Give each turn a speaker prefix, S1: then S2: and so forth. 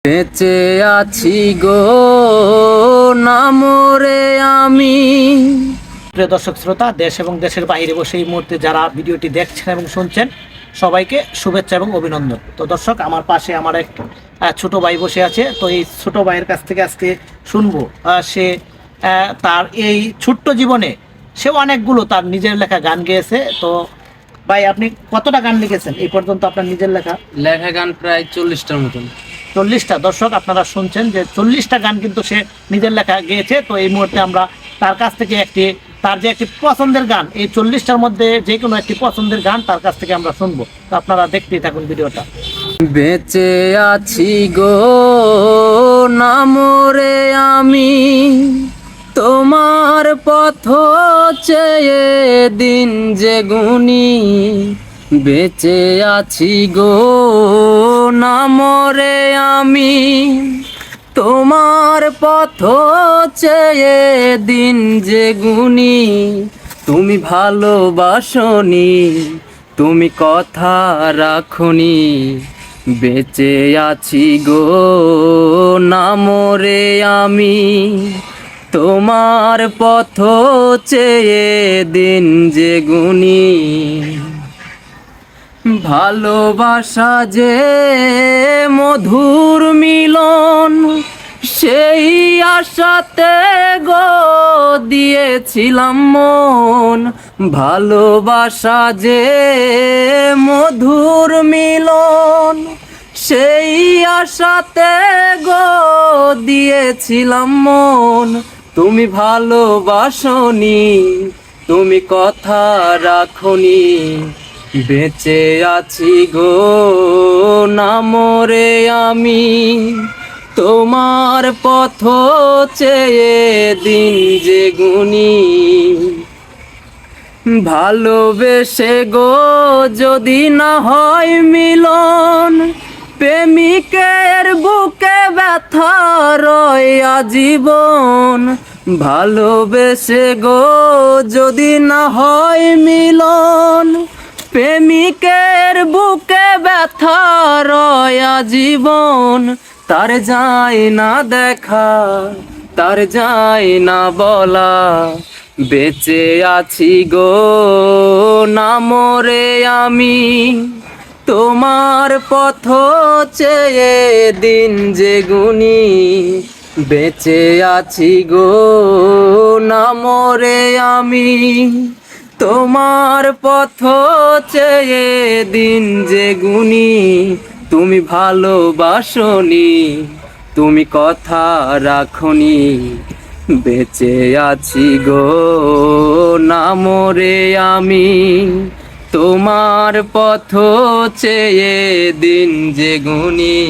S1: বেঁচে আছি গো না মরে আমি।
S2: প্রিয় দর্শক শ্রোতা, দেশ এবং দেশের বাইরে বসে এই মুহূর্তে যারা ভিডিওটি দেখছেন এবং শুনছেন, সবাইকে শুভেচ্ছা এবং অভিনন্দন। তো দর্শক, আমার পাশে আমার এক ছোট ভাই বসে আছে। তো এই ছোট ভাইয়ের কাছ থেকে আজকে শুনবো সে তার এই ছোট্ট জীবনে সে অনেকগুলো তার নিজের লেখা গান গেয়েছে। তো ভাই, আপনি কতটা গান লিখেছেন এই পর্যন্ত আপনার নিজের লেখা?
S1: লেখা গান প্রায় 40টার মতন।
S2: 40টা। দর্শক, আপনারা শুনছেন যে 40টা গান কিন্তু সে নিজের লেখা গেয়েছে। তো এই মুহূর্তে আমরা তার কাছ থেকে তার যে একটি পছন্দের গান, এই 40টার মধ্যে যে কোনো একটি পছন্দের গান তার কাছ থেকে আমরা শুনবো। তো আপনারা দেখতেই থাকুন ভিডিওটা।
S1: বেঁচে আছি গো না মরে আমি, তোমার পথ চেয়ে দিন যে গুনি। বেঁচে আছি গো না মরে আমি, তোমার পথ চেয়ে দিন যে গুনি। তুমি ভালোবাসনি, তুমি কথা রাখনি। বেঁচে আছি গো না মরে আমি, তোমার পথ চেয়ে দিন যে গুনি। ভালোবাসা যে মধুর মিলন, সেই আশাতে গো দিয়েছিলাম মন। ভালোবাসা যে মধুর মিলন, সেই আশাতে গো দিয়েছিলাম মন। তুমি ভালোবাসনি, তুমি কথা রাখনি। বেঁচে আছি গো না মরে আমি, তোমার পথ চেয়ে দিন যে গুনি। ভালোবেসে গো যদি না হয় মিলন, প্রেমিকের বুকে ব্যথা রয় আজীবন। ভালোবেসে গো যদি না হয় মিলন, প্রেমিকের বুকে ব্যথা রয় আজীবন। তার যায় না দেখা, তার যায় না বলা। বেঁচে আছি গো না মরে আমি, তোমার পথ চেয়ে দিন যে গুনি। বেঁচে আছি গো না মরে আমি, তোমার পথ চেয়ে দিন যে গুনি। তুমি ভালোবাসনি, তুমি কথা রাখনি। বেঁচে আছি গো না মরে আমি, তোমার পথ চেয়ে দিন যে গুনি।